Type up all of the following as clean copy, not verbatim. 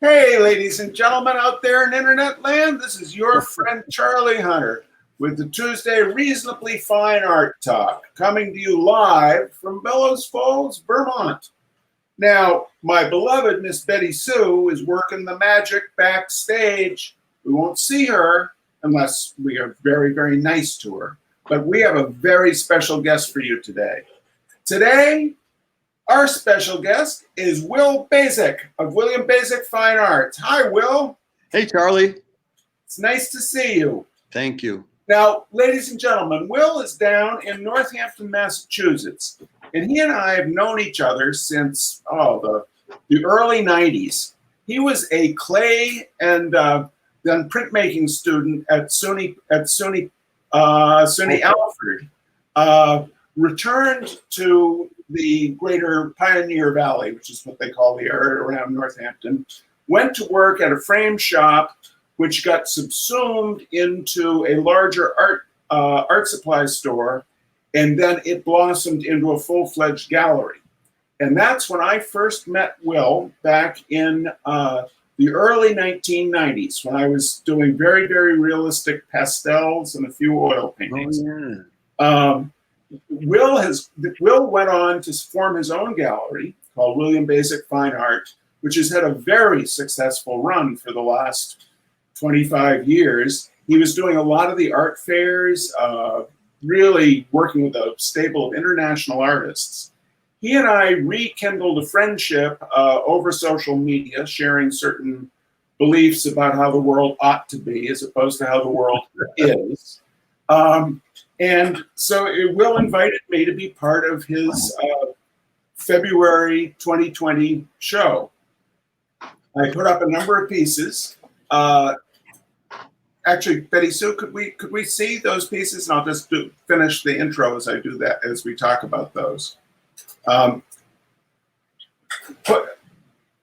Hey, ladies and gentlemen out there in internet land, this is your friend Charlie Hunter with the Tuesday Reasonably Fine Art Talk, coming to you live from Bellows Falls, Vermont. Now, my beloved Miss Betty Sue is working the magic backstage. We won't see her unless we are very, very nice to her. But we have a very special guest for you today. Today, our special guest is Will Baczek of William Baczek Fine Arts. Hi, Will. Hey, Charlie. It's nice to see you. Thank you. Now, ladies and gentlemen, Will is down in Northampton, Massachusetts, and he and I have known each other since the early 90s. He was a clay and then printmaking student at SUNY Alfred, returned to the greater Pioneer Valley, which is what they call the area around Northampton, went to work at a frame shop, which got subsumed into a larger art supply store, and then it blossomed into a full-fledged gallery. And that's when I first met Will back in the early 1990s, when I was doing very, very realistic pastels and a few oil paintings. Oh, yeah. Will went on to form his own gallery called William Baczek Fine Art, which has had a very successful run for the last 25 years. He was doing a lot of the art fairs, really working with a stable of international artists. He and I rekindled a friendship over social media, sharing certain beliefs about how the world ought to be as opposed to how the world is. And so Will invited me to be part of his February 2020 show. I put up a number of pieces. Actually, Betty Sue, could we see those pieces? And I'll just finish the intro as I do that, as we talk about those.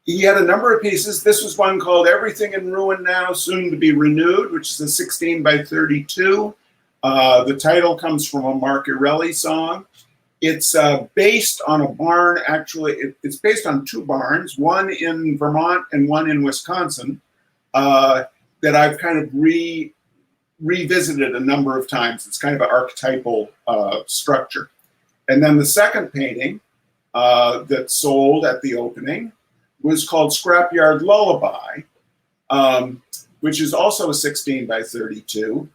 He had a number of pieces. This was one called Everything in Ruin Now, Soon to Be Renewed, which is a 16 by 32. The title comes from a Mark Irelli song. It's based on a barn, actually. It's based on two barns, one in Vermont and one in Wisconsin, that I've kind of revisited a number of times. It's kind of an archetypal structure. And then the second painting that sold at the opening was called Scrapyard Lullaby, which is also a 16 by 32.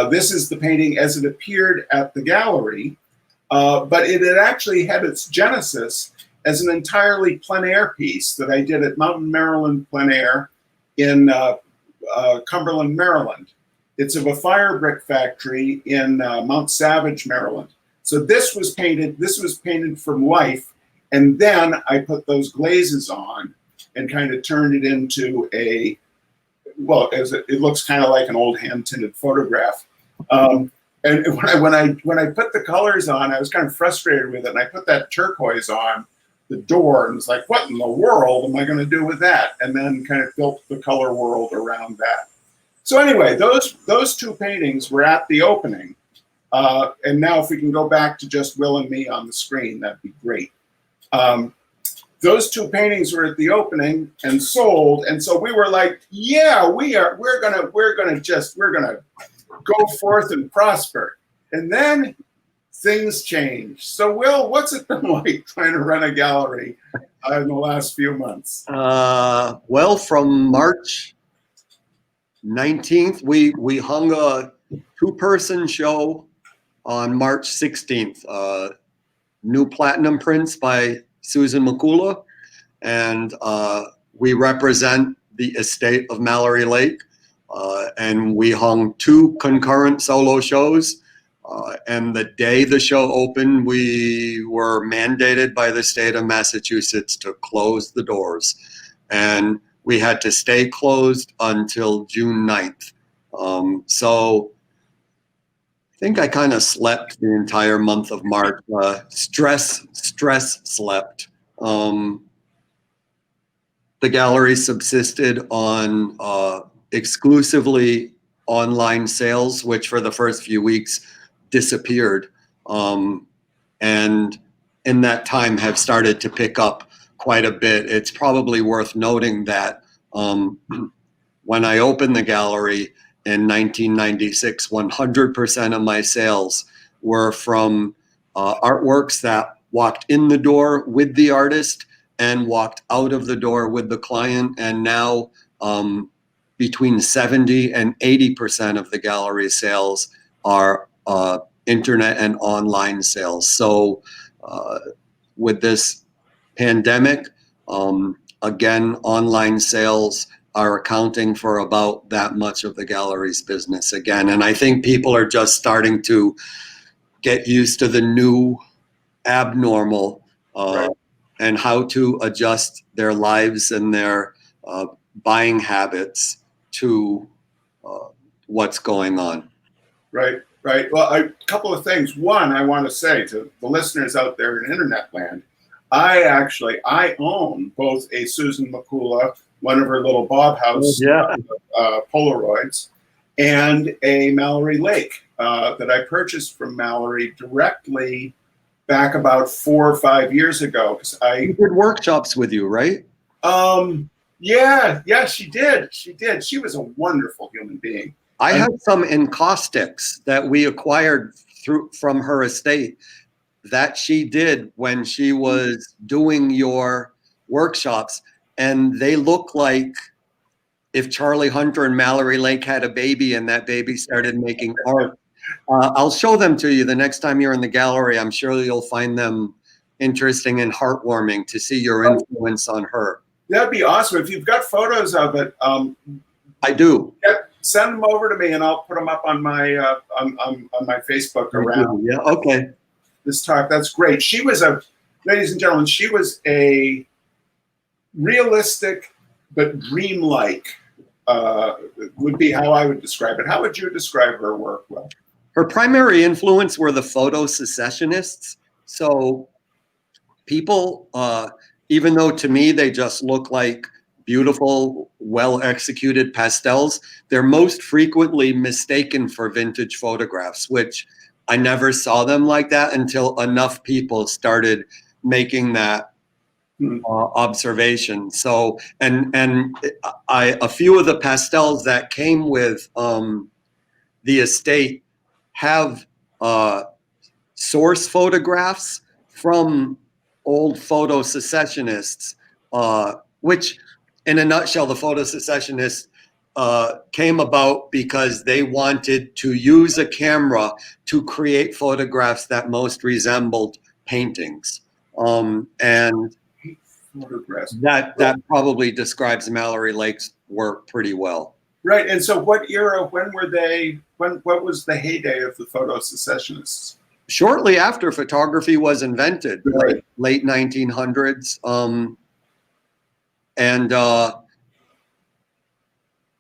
This is the painting as it appeared at the gallery, but it had actually had its genesis as an entirely plein air piece that I did at Mountain Maryland Plein Air in Cumberland, Maryland. It's of a fire brick factory in Mount Savage, Maryland. So this was painted from life, and then I put those glazes on and kind of turned it into a, well, it looks kind of like an old hand-tinted photograph. And when I put the colors on, I was kind of frustrated with it, and I put that turquoise on the door, and was like, what in the world am I going to do with that? And then kind of built the color world around that. So anyway, those two paintings were at the opening. And now if we can go back to just Will and me on the screen, that'd be great. Those two paintings were at the opening and sold, and so we were like, yeah, we're gonna go forth and prosper. And then things changed. So Will, what's it been like trying to run a gallery in the last few months? Well, from March 19th, we hung a two-person show on March 16th. New platinum prints by Susan McCullough, and we represent the estate of Mallory Lake, and we hung two concurrent solo shows, and the day the show opened, we were mandated by the state of Massachusetts to close the doors, and we had to stay closed until June 9th. So I think I kind of slept the entire month of March. Stress slept. The gallery subsisted on exclusively online sales, which for the first few weeks disappeared. And in that time have started to pick up quite a bit. It's probably worth noting that When I opened the gallery in 1996, 100% of my sales were from artworks that walked in the door with the artist and walked out of the door with the client. And now between 70 and 80% of the gallery sales are internet and online sales. So with this pandemic, again, online sales are accounting for about that much of the gallery's business again. And I think people are just starting to get used to the new abnormal Right. and how to adjust their lives and their buying habits to what's going on. Right, right. Well, a couple of things. One, I want to say to the listeners out there in internet land, I own both a Susan McCullough, one of her little Bob House Polaroids, and a Mallory Lake that I purchased from Mallory directly back about 4 or 5 years ago. Because She did workshops with you, right? Yeah, she did. She was a wonderful human being. I have some encaustics that we acquired from her estate that she did when she was doing your workshops, and they look like if Charlie Hunter and Mallory Lake had a baby and that baby started making art. I'll show them to you the next time you're in the gallery. I'm sure you'll find them interesting and heartwarming to see your influence on her. That'd be awesome. If you've got photos of it, I do. Send them over to me, and I'll put them up on my on my Facebook around. Yeah. Okay. This talk. That's great. She was ladies and gentlemen, she was a realistic but dreamlike. Would be how I would describe it. How would you describe her work? Well, her primary influence were the photo secessionists. So people, even though to me they just look like beautiful, well-executed pastels, they're most frequently mistaken for vintage photographs, which I never saw them like that until enough people started making that observation. So, and a few of the pastels that came with the estate have source photographs from old photo secessionists, which in a nutshell, the photo secessionists came about because they wanted to use a camera to create photographs that most resembled paintings. And that probably describes Mallory Lake's work pretty well. Right. And so what era, what was the heyday of the photo secessionists? Shortly after photography was invented, right. late 1900s.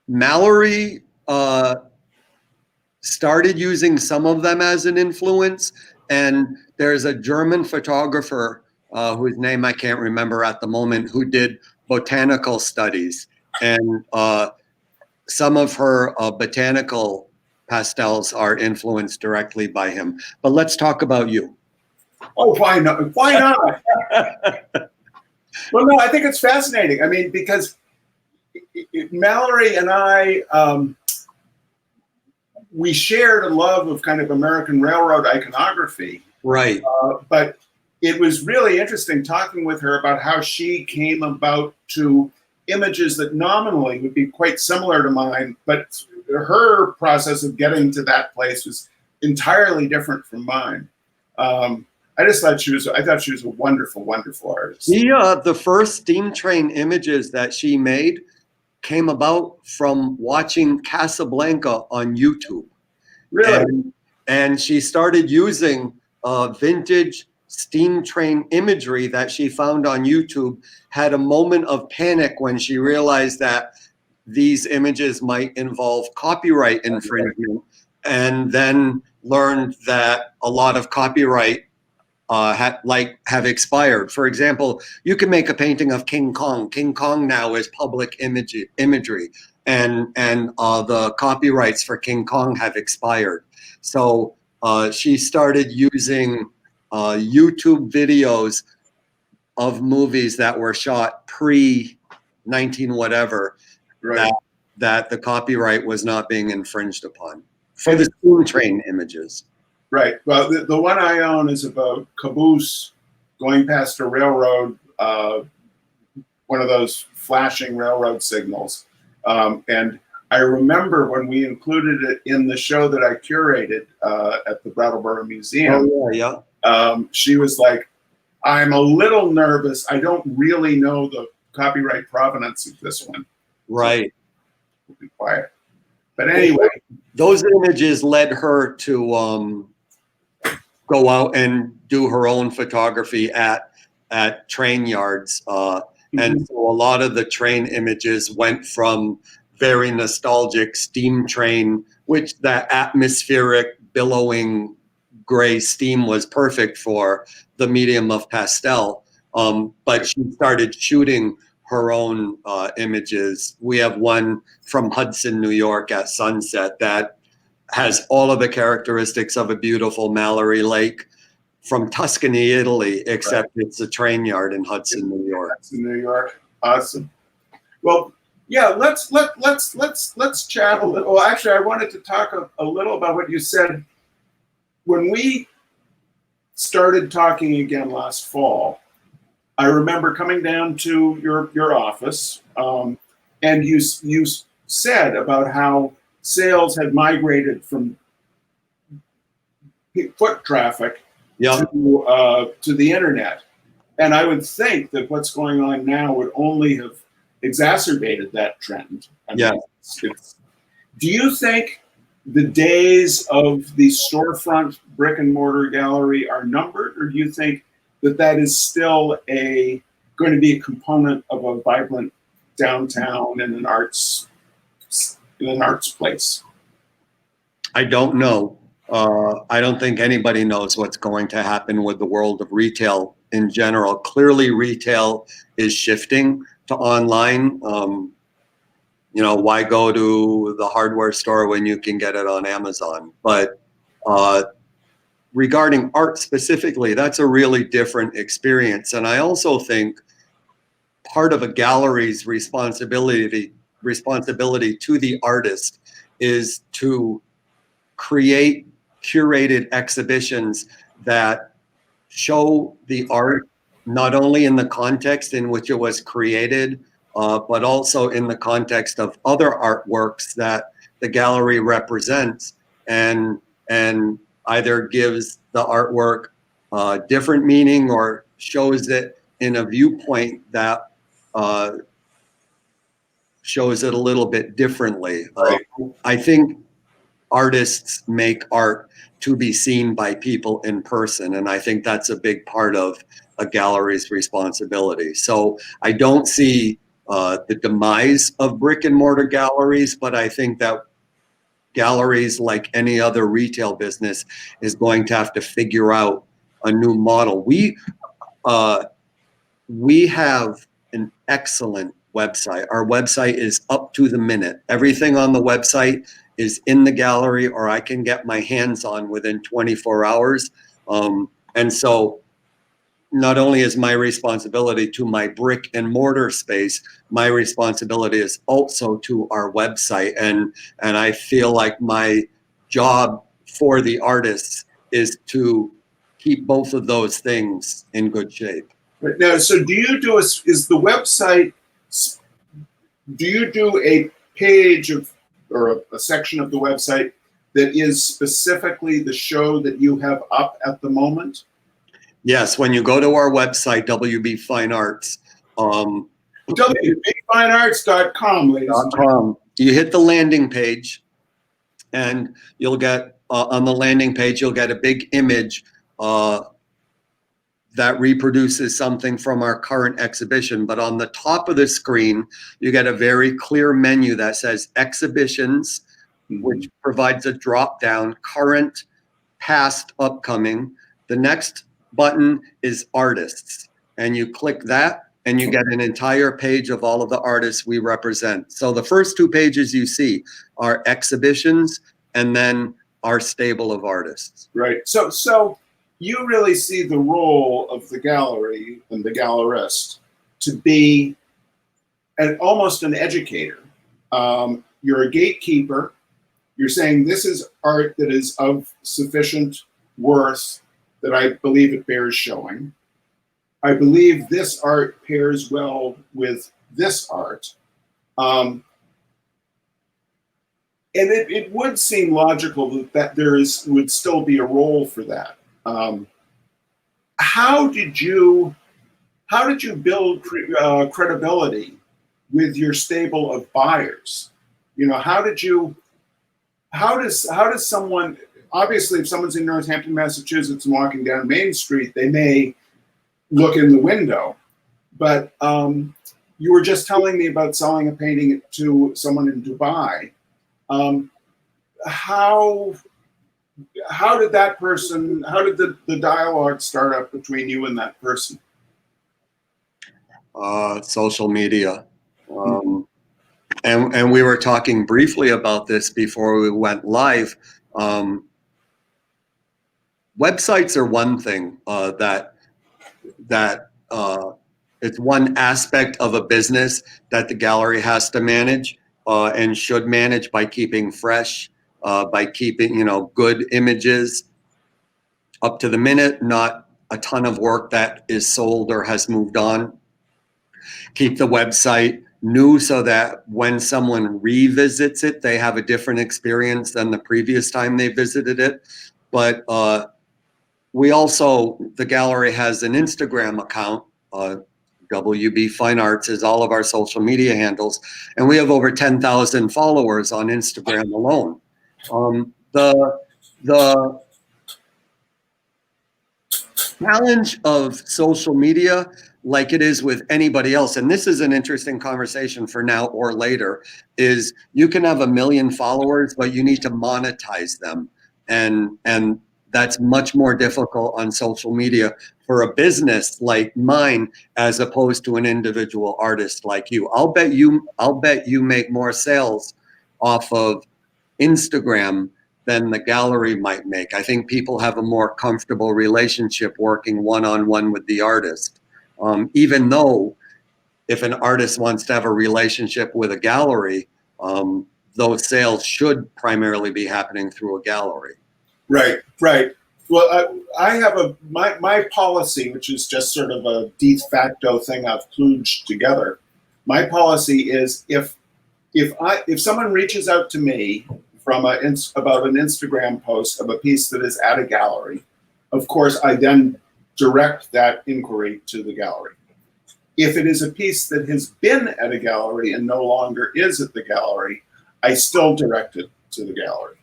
Mallory started using some of them as an influence, and there's a German photographer whose name I can't remember at the moment, who did botanical studies, and some of her botanical pastels are influenced directly by him. But let's talk about you. Oh, why not? Why not? Well, no, I think it's fascinating. I mean, because Mallory and I, we shared a love of kind of American Railroad iconography. Right. But it was really interesting talking with her about how she came about to images that nominally would be quite similar to mine, but her process of getting to that place was entirely different from mine. I thought she was a wonderful, wonderful artist. The first steam train images that she made came about from watching Casablanca on YouTube. Really? And she started using vintage steam train imagery that she found on YouTube, had a moment of panic when she realized that these images might involve copyright infringement, and then learned that a lot of copyright have expired. For example, you can make a painting of King Kong. King Kong now is public imagery, and the copyrights for King Kong have expired. So she started using YouTube videos of movies that were shot pre 19 whatever, Right. that the copyright was not being infringed upon for the steam train images. Right. Well, the one I own is of a caboose going past a railroad, one of those flashing railroad signals. And I remember when we included it in the show that I curated at the Brattleboro Museum. Oh, yeah. She was like, I'm a little nervous. I don't really know the copyright provenance of this one. Right. So we'll be quiet. But anyway. Those images led her to go out and do her own photography at train yards. And so a lot of the train images went from very nostalgic steam train, which that atmospheric billowing gray steam was perfect for the medium of pastel. But she started shooting her own images. We have one from Hudson, New York at sunset that has all of the characteristics of a beautiful Mallory Lake from Tuscany, Italy, except it's a train yard in Hudson, New York. Hudson, New York. Awesome. Well, yeah, let's chat a little. Well, actually, I wanted to talk a little about what you said when we started talking again last fall. I remember coming down to your office, and you said about how sales had migrated from foot traffic to the internet. And I would think that what's going on now would only have exacerbated that trend. I mean, do you think the days of the storefront brick and mortar gallery are numbered, or do you think that is still going to be a component of a vibrant downtown and an arts place? I don't know. I don't think anybody knows what's going to happen with the world of retail in general. Clearly, retail is shifting to online. Why go to the hardware store when you can get it on Amazon? But regarding art specifically, that's a really different experience. And I also think part of a gallery's responsibility to the artist is to create curated exhibitions that show the art not only in the context in which it was created, but also in the context of other artworks that the gallery represents, and either gives the artwork different meaning or shows it in a viewpoint that shows it a little bit differently. I think artists make art to be seen by people in person, and I think that's a big part of a gallery's responsibility. So I don't see the demise of brick and mortar galleries, but I think that galleries, like any other retail business, is going to have to figure out a new model. We have an excellent website. Our website is up to the minute. Everything on the website is in the gallery, or I can get my hands on within 24 hours. And so not only is my responsibility to my brick and mortar space, my responsibility is also to our website. And I feel like my job for the artists is to keep both of those things in good shape. Right. Now, so do you do do you do a page or a section of the website that is specifically the show that you have up at the moment? Yes, when you go to our website, WB Fine Arts, WBFineArts.com, ladies and gentlemen. You hit the landing page, and you'll get on the landing page, you'll get a big image that reproduces something from our current exhibition. But on the top of the screen, you get a very clear menu that says exhibitions, which provides a drop down, current, past, upcoming. The next button is artists, and you click that and you get an entire page of all of the artists we represent. So the first two pages you see are exhibitions, and then our stable of artists. Right. So you really see the role of the gallery and the gallerist to be almost an educator. You're a gatekeeper. You're saying this is art that is of sufficient worth that I believe it bears showing. I believe this art pairs well with this art. And it would seem logical that would still be a role for that. How did you build credibility with your stable of buyers? You know, how does someone, obviously if someone's in Northampton, Massachusetts and walking down Main Street, they may look in the window, but you were just telling me about selling a painting to someone in Dubai. How did the dialogue start up between you and that person? Social media. And we were talking briefly about this before we went live. Websites are one thing that it's one aspect of a business that the gallery has to manage and should manage by keeping fresh, by keeping, you know, good images up to the minute, not a ton of work that is sold or has moved on. Keep the website new so that when someone revisits it, they have a different experience than the previous time they visited it. But we also, the gallery has an Instagram account. WB Fine Arts is all of our social media handles, and we have over 10,000 followers on Instagram alone. The challenge of social media, like it is with anybody else, and this is an interesting conversation for now or later, is you can have 1 million followers, but you need to monetize them. And that's much more difficult on social media for a business like mine, as opposed to an individual artist like you. I'll bet you make more sales off of Instagram than the gallery might make. I think people have a more comfortable relationship working one-on-one with the artist. Even though if an artist wants to have a relationship with a gallery, those sales should primarily be happening through a gallery. Right. Well, I have my policy, which is just sort of a de facto thing I've kludged together. My policy is if someone reaches out to me from about an Instagram post of a piece that is at a gallery, of course I then direct that inquiry to the gallery. If it is a piece that has been at a gallery and no longer is at the gallery, I still direct it to the gallery.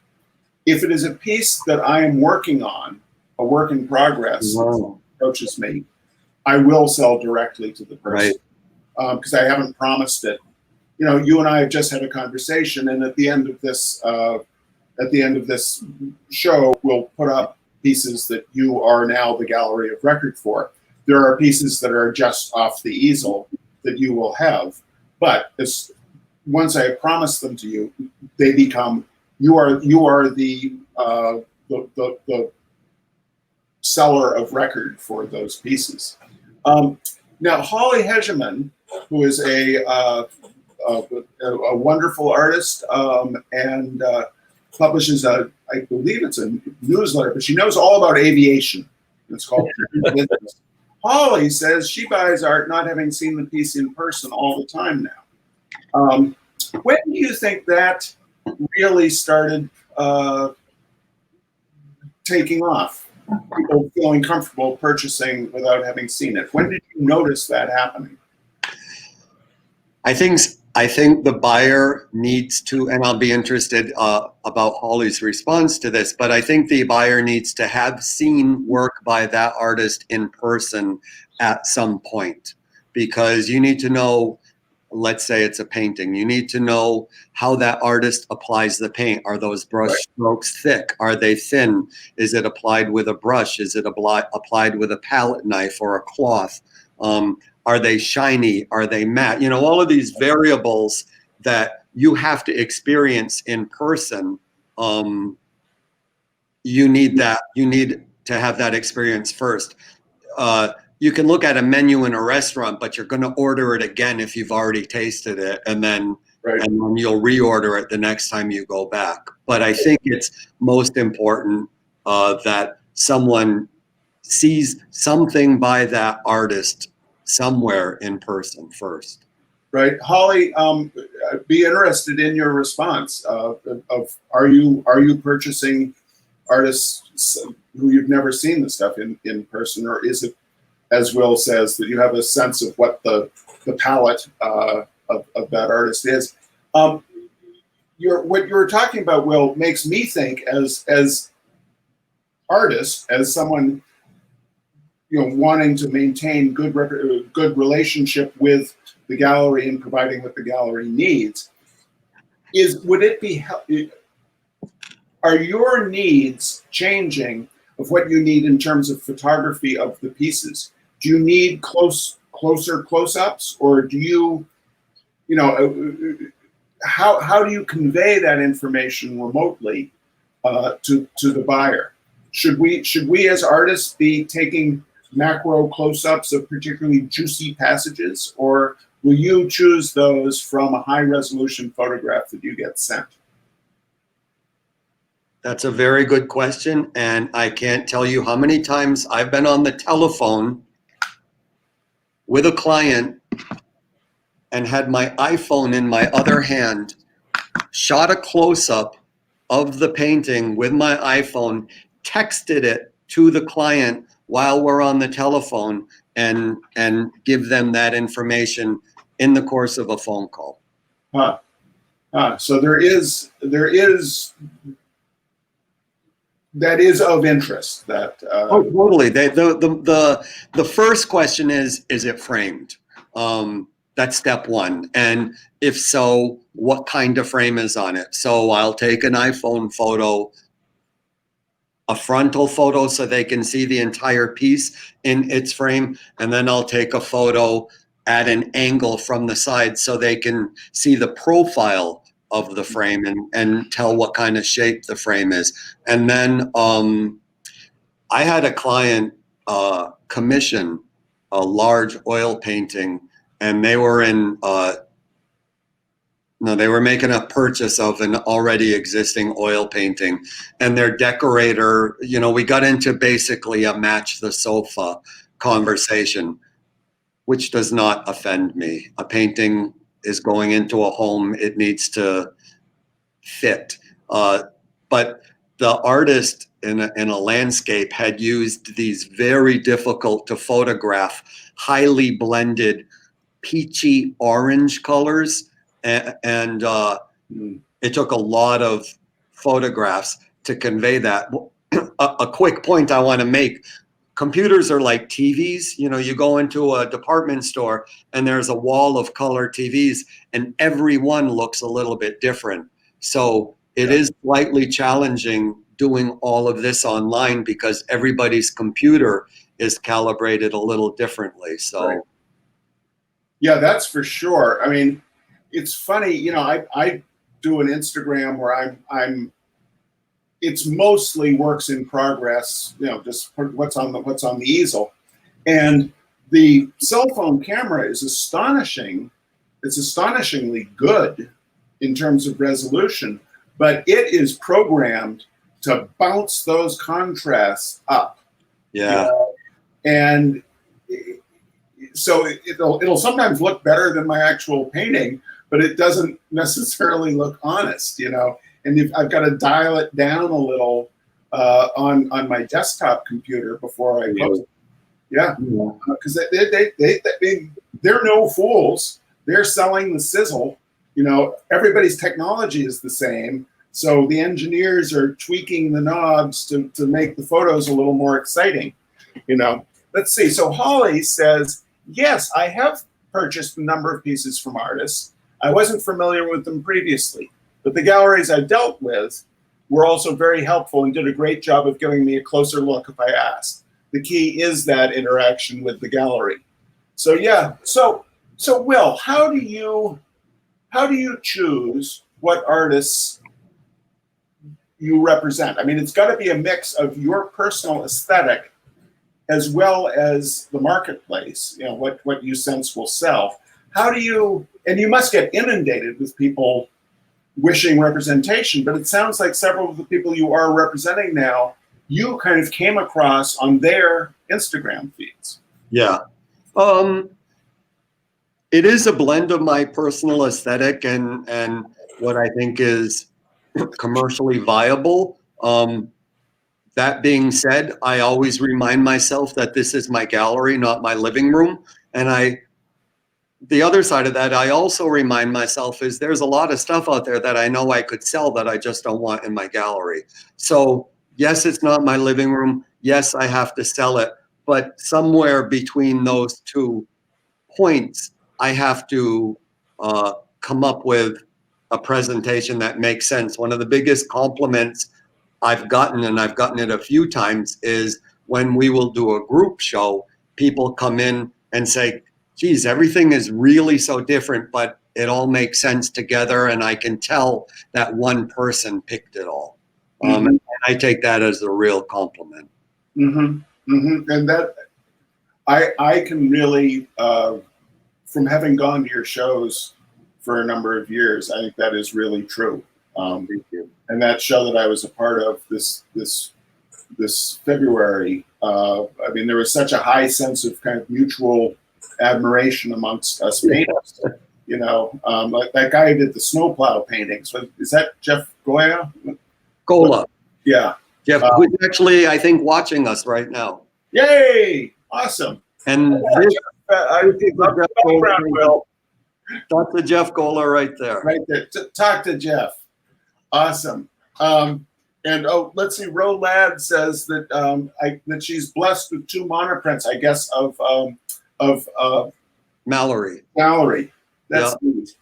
If it is a piece that I am working on, a work in progress, approaches me, I will sell directly to the person, because I haven't promised it. You know, you and I have just had a conversation, and at the end of this show, we'll put up pieces that you are now the gallery of record for. There are pieces that are just off the easel that you will have, but once I have promised them to you, they become you are the seller of record for those pieces. Now, Holly Hegeman, who is a wonderful artist and publishes I believe it's a newsletter, but she knows all about aviation. It's called Business. Holly says she buys art not having seen the piece in person all the time now. When do you think that really started taking off? People feeling comfortable purchasing without having seen it. When did you notice that happening? I think the buyer needs to, and I'll be interested about Holly's response to this, but I think the buyer needs to have seen work by that artist in person at some point, because you need to know, let's say it's a painting, you need to know how that artist applies the paint. Are those brush strokes thick? Are they thin? Is it applied with a brush? Is it applied with a palette knife or a cloth? Are they shiny? Are they matte? You know, all of these variables that you have to experience in person. You need to have that experience first. you can look at a menu in a restaurant, but you're going to order it again if you've already tasted it, and then you'll reorder it the next time you go back. But I think it's most important that someone sees something by that artist somewhere in person first. Right, Holly. I'd be interested in your response. Of are you purchasing artists who you've never seen the stuff in person, or is it, as Will says, that you have a sense of what the palette of that artist is? What you're talking about, Will, makes me think as artist, as someone wanting to maintain good relationship with the gallery and providing what the gallery needs. Are your needs changing of what you need in terms of photography of the pieces? Do you need closer close-ups, or do you, how do you convey that information remotely to the buyer? Should we as artists be taking macro close-ups of particularly juicy passages, or will you choose those from a high-resolution photograph that you get sent? That's a very good question, and I can't tell you how many times I've been on the telephone with a client and had my iPhone in my other hand, shot a close-up of the painting with my iPhone, texted it to the client while we're on the telephone, and give them that information in the course of a phone call. So there is that is of interest. That oh, totally. The first question is it framed? That's step one. And if so, what kind of frame is on it? So I'll take an iPhone photo, a frontal photo so they can see the entire piece in its frame, and then I'll take a photo at an angle from the side so they can see the profile of the frame and tell what kind of shape the frame is. And then I had a client commission a large oil painting, and they were they were making a purchase of an already existing oil painting, and their decorator, we got into basically a match the sofa conversation, which does not offend me. A painting is going into a home, it needs to fit. But the artist in a landscape had used these very difficult to photograph, highly blended peachy orange colors, and it took a lot of photographs to convey that. A quick point I want to make: computers are like TVs. You go into a department store and there's a wall of color TVs, and every one looks a little bit different. So it is slightly challenging doing all of this online because everybody's computer is calibrated a little differently. So. Right. Yeah, that's for sure. I mean, it's funny, I do an Instagram where it's mostly works in progress, just what's on the easel. And the cell phone camera is astonishing. It's astonishingly good in terms of resolution, but it is programmed to bounce those contrasts up. Yeah. And so it'll sometimes look better than my actual painting, but it doesn't necessarily look honest, And I've got to dial it down a little on my desktop computer before I post it. Yeah, because they're no fools. They're selling the sizzle. Everybody's technology is the same, so the engineers are tweaking the knobs to make the photos a little more exciting. Let's see. So Holly says, yes, I have purchased a number of pieces from artists. I wasn't familiar with them previously, but the galleries I dealt with were also very helpful and did a great job of giving me a closer look if I asked. The key is that interaction with the gallery. So yeah. So Will, how do you choose what artists you represent? I mean, it's got to be a mix of your personal aesthetic as well as the marketplace, what you sense will sell. How do you, and you must get inundated with people wishing representation, but it sounds like several of the people you are representing now, you kind of came across on their Instagram feeds. Yeah. It is a blend of my personal aesthetic and what I think is commercially viable. That being said, I always remind myself that this is my gallery, not my living room. And the other side of that, I also remind myself is there's a lot of stuff out there that I know I could sell that I just don't want in my gallery. So yes, it's not my living room. Yes, I have to sell it. But somewhere between those 2 points, I have to come up with a presentation that makes sense. One of the biggest compliments I've gotten, and I've gotten it a few times, is when we will do a group show, people come in and say, geez, everything is really so different, but it all makes sense together, and I can tell that one person picked it all. And I take that as a real compliment. And that, I can really, from having gone to your shows for a number of years, I think that is really true. Thank you. And that show that I was a part of this February, I mean, there was such a high sense of kind of mutual admiration amongst us painters. Like that guy who did the snowplow paintings. Is that Jeff Goya? Gola. Yeah. Jeff, who's actually, I think, watching us right now. Yay! Awesome. And this, Dr. Jeff Gola right there. Right there. Talk to Jeff. Awesome. And let's see. Ro Ladd says that that she's blessed with 2 monoprints, I guess, of Mallory. Mallory. That's neat.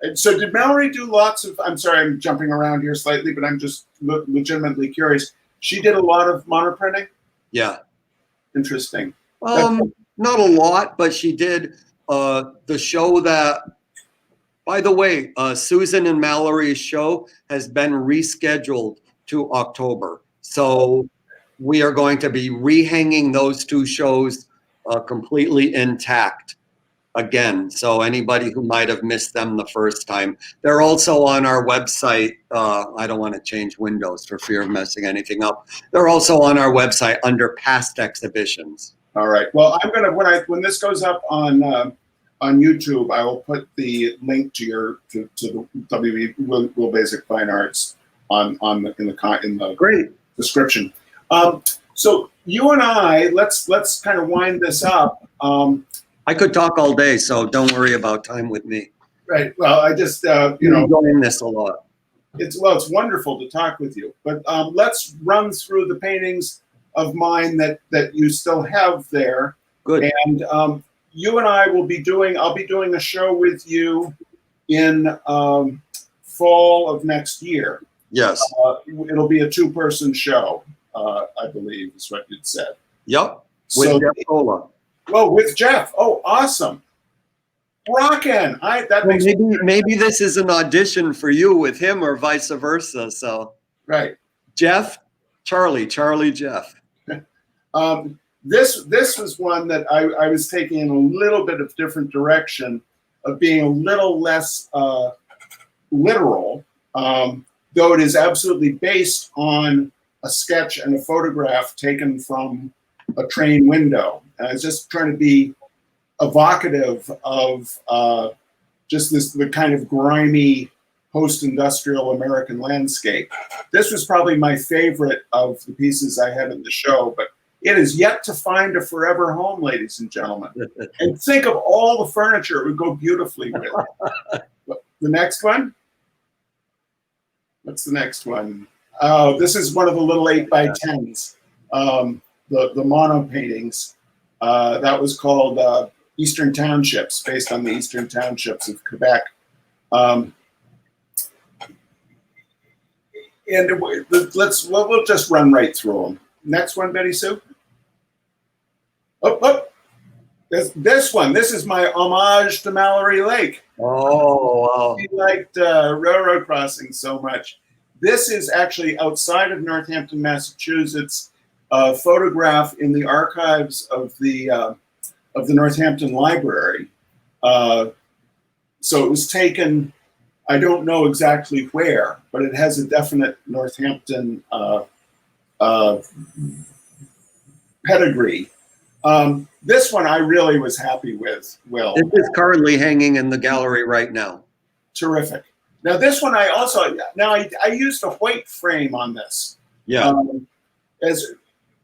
And so did Mallory do lots of? I'm sorry, I'm jumping around here slightly, but I'm just legitimately curious. She did a lot of monoprinting. Yeah. Interesting. Not a lot, but she did the show that. By the way, Susan and Mallory's show has been rescheduled to October. So we are going to be rehanging those 2 shows completely intact again. So anybody who might have missed them the first time, they're also on our website. I don't want to change windows for fear of messing anything up. They're also on our website under past exhibitions. All right. Well, I'm gonna when this goes up on YouTube, I will put the link to the WB Will Basic Fine Arts in the Great description. So you and I, let's kind of wind this up. I could talk all day, so don't worry about time with me. Right. Well, I just enjoying this a lot. It's wonderful to talk with you. But let's run through the paintings of mine that you still have there. Good. And you and I will be I'll be doing a show with you in fall of next year. Yes. It'll be a 2-person show, I believe is what you'd said. Yep. With Jeff Gola. Oh, with Jeff. Oh, awesome. Rockin'. Maybe this is an audition for you with him or vice versa. So right. Jeff, Charlie, Jeff. This was one that I was taking in a little bit of different direction of being a little less literal, though it is absolutely based on a sketch and a photograph taken from a train window. And I was just trying to be evocative of just the kind of grimy post-industrial American landscape. This was probably my favorite of the pieces I had in the show, but it is yet to find a forever home, ladies and gentlemen. And think of all the furniture it would go beautifully with. The next one? What's the next one? Oh, this is one of the little 8x10s, the mono paintings. That was called Eastern Townships, based on the Eastern Townships of Quebec. And we'll just run right through them. Next one, Betty Sue. Oh, this one. This is my homage to Mallory Lake. Oh, wow. She liked railroad crossings so much. This is actually outside of Northampton, Massachusetts. a photograph in the archives of the Northampton Library. So it was taken, I don't know exactly where, but it has a definite Northampton pedigree. This one I really was happy with, Will. It is currently hanging in the gallery right now. Terrific. Now this one I used a white frame on this. Yeah.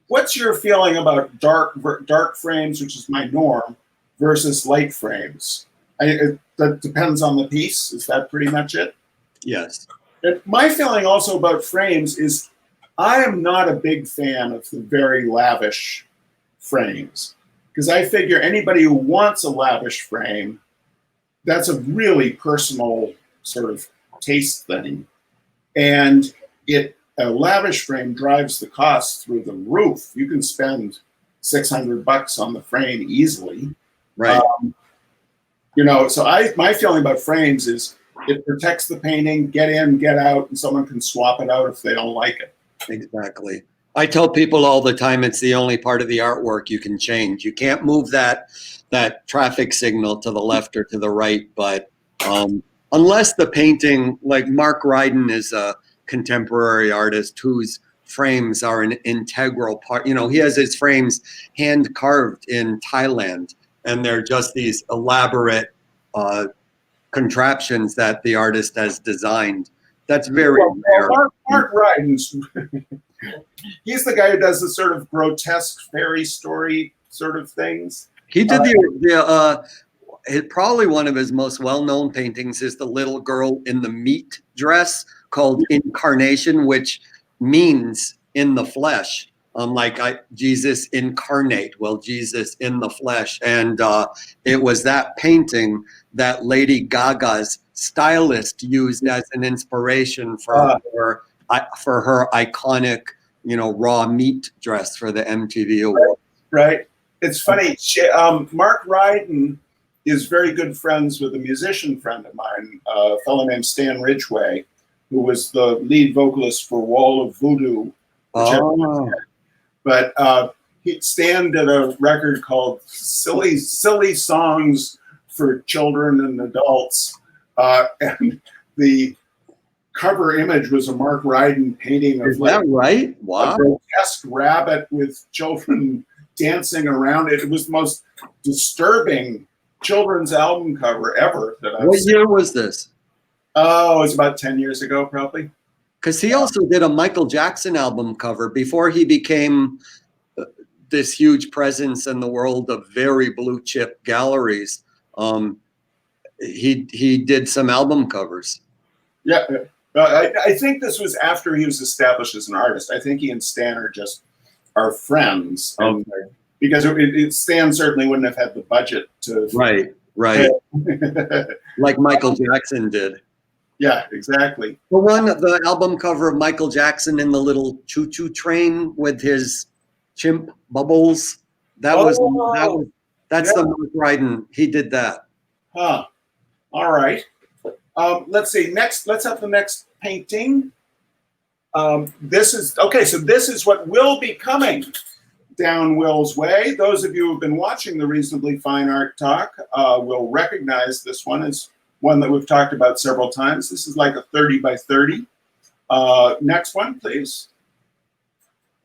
What's your feeling about dark frames, which is my norm, versus light frames? That depends on the piece. Is that pretty much it? Yes. My feeling also about frames is I am not a big fan of the very lavish frames, because I figure anybody who wants a lavish frame, that's a really personal sort of taste thing. And a lavish frame drives the cost through the roof. You can spend $600 on the frame easily. Right. So my feeling about frames is it protects the painting, get in, get out, and someone can swap it out if they don't like it. Exactly. I tell people all the time it's the only part of the artwork you can change. You can't move that traffic signal to the left or to the right, but unless the painting, like Mark Ryden is a contemporary artist whose frames are an integral part. He has his frames hand carved in Thailand, and they're just these elaborate contraptions that the artist has designed. That's very rare. Mark Ryden's he's the guy who does the sort of grotesque fairy story sort of things. He did probably one of his most well-known paintings is the little girl in the meat dress called Incarnation, which means in the flesh. Jesus incarnate, well, Jesus in the flesh. And it was that painting that Lady Gaga's stylist used as an inspiration for her iconic, raw meat dress for the MTV Award. Right. It's funny. Mark Ryden is very good friends with a musician friend of mine, a fellow named Stan Ridgway, who was the lead vocalist for Wall of Voodoo. But Stan did a record called Silly Songs for Children and Adults. And the cover image was a Mark Ryden painting of that right? Wow. A grotesque rabbit with children dancing around it. It was the most disturbing children's album cover ever that I've seen. What year was this? Oh, it was about 10 years ago, probably. Because he also did a Michael Jackson album cover before he became this huge presence in the world of very blue chip galleries. He did some album covers. Yeah, I think this was after he was established as an artist. I think he and Stan are friends. Okay. Because Stan certainly wouldn't have had the budget to. Right. Like Michael Jackson did. Yeah, exactly. The album cover of Michael Jackson in the little choo-choo train with his chimp Bubbles. That's the Mark Ryden. He did that. Huh. All right. Let's see. Let's have the next painting. This is what will be coming down Will's way. Those of you who've been watching the Reasonably Fine Art Talk will recognize this one as one that we've talked about several times. This is like a 30 by 30. Next one, please.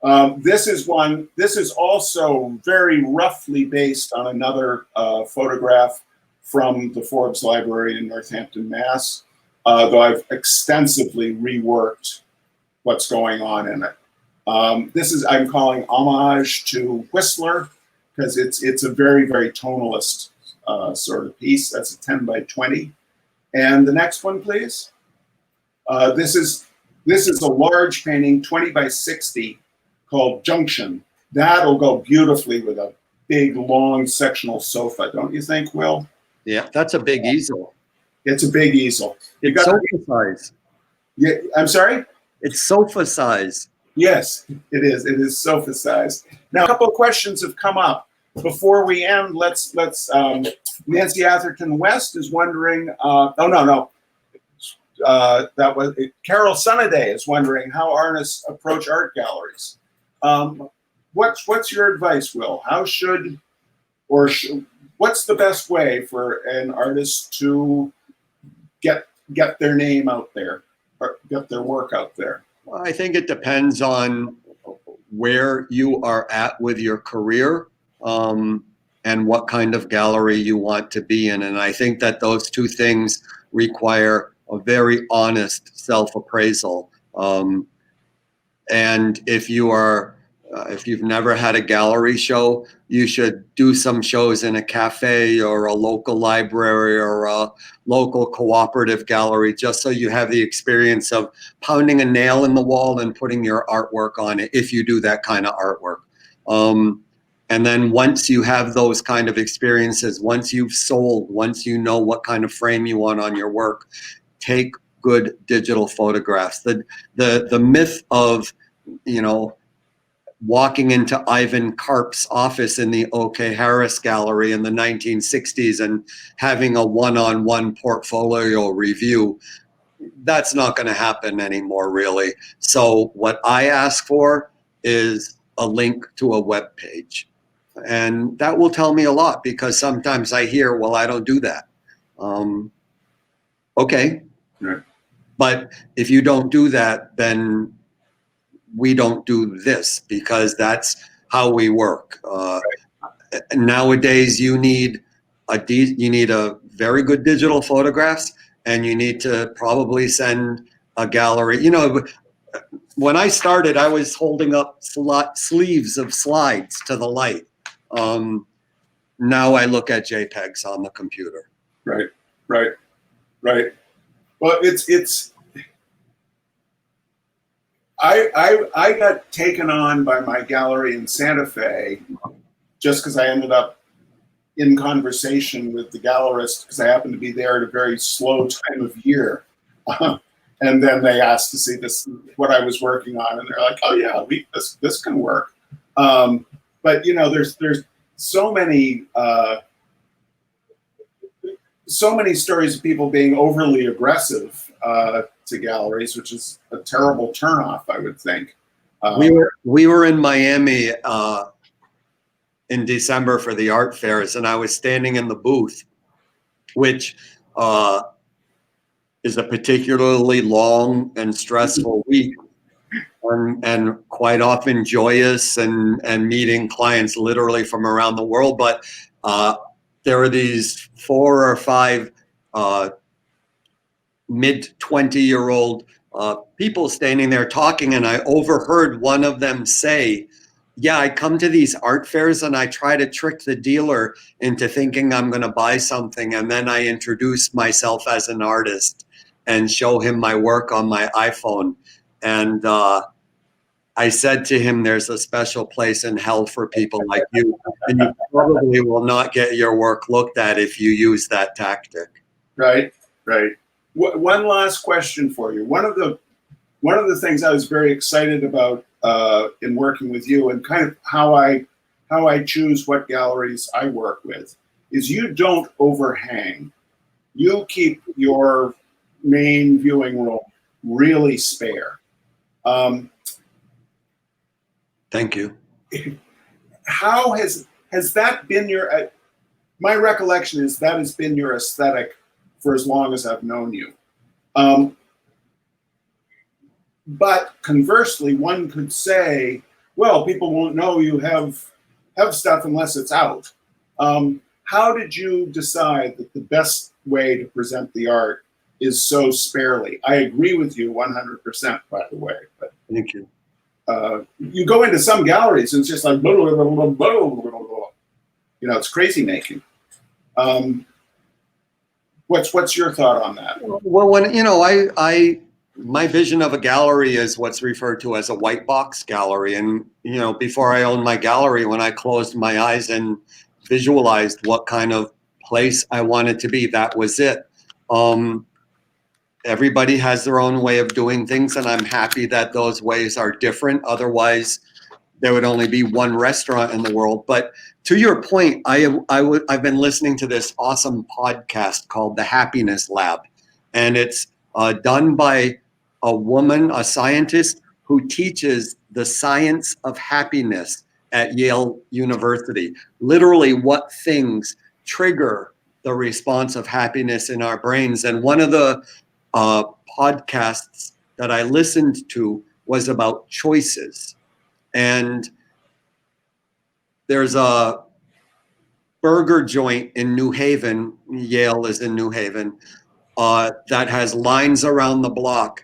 This is also very roughly based on another photograph from the Forbes Library in Northampton, Mass, though I've extensively reworked what's going on in it. This is, I'm calling homage to Whistler, because it's a very, very tonalist sort of piece. That's a 10 by 20. And the next one, please. This is a large painting, 20 by 60, called Junction. That'll go beautifully with a big, long sectional sofa, don't you think, Will? Yeah, that's a big easel. It's a big easel. It's sofa size. Yeah, I'm sorry? It's sofa size. Yes, it is. It is sofa size. Now, a couple of questions have come up. Before we end, let's Nancy Atherton West is wondering, that was Carol Sunnaday is wondering how artists approach art galleries. what's your advice, Will? How should what's the best way for an artist to get their name out there or get their work out there? I think it depends on where you are at with your career, and what kind of gallery you want to be in. And I think that those two things require a very honest self-appraisal. And if you've never had a gallery show, you should do some shows in a cafe or a local library or a local cooperative gallery, just so you have the experience of pounding a nail in the wall and putting your artwork on it, if you do that kind of artwork. And then once you have those kind of experiences, once you've sold, once you know what kind of frame you want on your work, take good digital photographs. The myth of, walking into Ivan Karp's office in the O.K. Harris Gallery in the 1960s and having a one-on-one portfolio review, that's not going to happen anymore, really. So what I ask for is a link to a web page. And that will tell me a lot, because sometimes I hear, well, I don't do that. Okay. Right. But if you don't do that, then we don't do this, because that's how we work. Nowadays, you need a very good digital photographs, and you need to probably send a gallery. When I started, I was holding up sleeves of slides to the light. Now I look at JPEGs on the computer. Right. Well, I got taken on by my gallery in Santa Fe just because I ended up in conversation with the gallerist, because I happened to be there at a very slow time of year. And then they asked to see what I was working on, and they're like, "Oh yeah, this can work." But there's so many stories of people being overly aggressive to galleries, which is a terrible turnoff, I would think. We were in Miami in December for the art fairs, and I was standing in the booth, which is a particularly long and stressful week, and quite often joyous and meeting clients literally from around the world. But there were these 4 or 5 mid-20-year-old people standing there talking, and I overheard one of them say, "Yeah, I come to these art fairs and I try to trick the dealer into thinking I'm going to buy something, and then I introduce myself as an artist and show him my work on my iPhone." And I said to him, "There's a special place in hell for people like you, and you probably will not get your work looked at if you use that tactic." Right. One last question for you. One of the things I was very excited about in working with you, and kind of how I choose what galleries I work with, is you don't overhang. You keep your main viewing room really spare. Thank you. How has that been your? My recollection is that has been your aesthetic for as long as I've known you. But conversely, one could say, well, people won't know you have stuff unless it's out. How did you decide that the best way to present the art is so sparely? I agree with you 100%, by the way. But thank you. You go into some galleries and it's just like, blah, blah, blah, blah, blah, blah, blah. It's crazy making. What's your thought on that? Well, when my vision of a gallery is what's referred to as a white box gallery. And before I owned my gallery, when I closed my eyes and visualized what kind of place I wanted to be, that was it. Everybody has their own way of doing things, and I'm happy that those ways are different. Otherwise, there would only be one restaurant in the world. But to your point, I've been listening to this awesome podcast called The Happiness Lab, and it's done by a woman, a scientist who teaches the science of happiness at Yale University. Literally, what things trigger the response of happiness in our brains. And one of the podcasts that I listened to was about choices. And there's a burger joint in New Haven, Yale is in New Haven, that has lines around the block.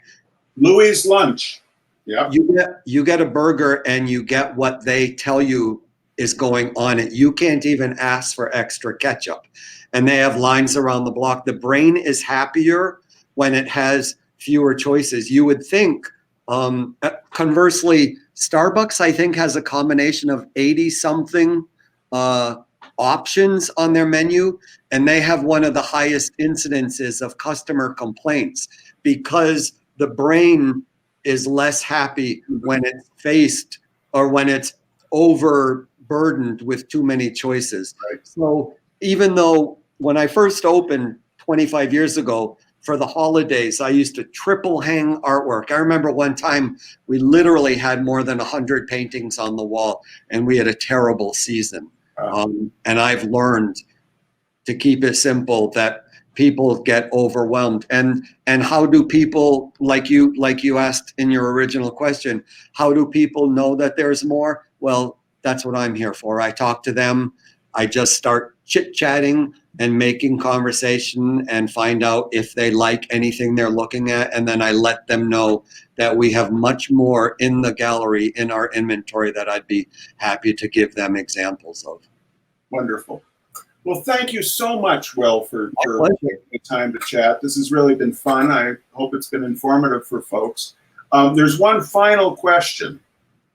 Louis' Lunch. Yeah. You get a burger and you get what they tell you is going on it. You can't even ask for extra ketchup. And they have lines around the block. The brain is happier when it has fewer choices. You would think, conversely, Starbucks, I think, has a combination of 80 something options on their menu, and they have one of the highest incidences of customer complaints because the brain is less happy when it's faced or when it's overburdened with too many choices. Right. So even though when I first opened 25 years ago, for the holidays, I used to triple hang artwork. I remember one time we literally had more than 100 paintings on the wall, and we had a terrible season. And I've learned to keep it simple, that people get overwhelmed. And how do people, like you asked in your original question, how do people know that there's more? Well, that's what I'm here for. I talk to them. I just start chit-chatting and making conversation and find out if they like anything they're looking at. And then I let them know that we have much more in the gallery, in our inventory, that I'd be happy to give them examples of. Wonderful. Well, thank you so much, Will, for taking the time to chat. This has really been fun. I hope it's been informative for folks. There's one final question.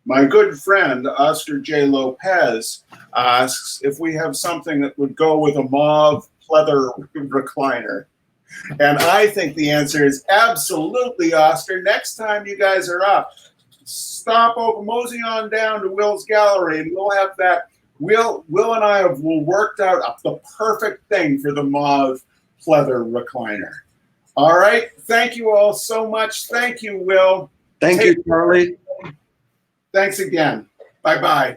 My good friend, Oscar J. Lopez, asks if we have something that would go with a mauve pleather recliner. And I think the answer is absolutely, Oscar. Next time you guys are up, stop over, mosey on down to Will's gallery, and we'll have that. Will and I have worked out the perfect thing for the mauve pleather recliner. All right. Thank you all so much. Thank you, Will. Thank you, Charlie. Thanks again. Bye-bye.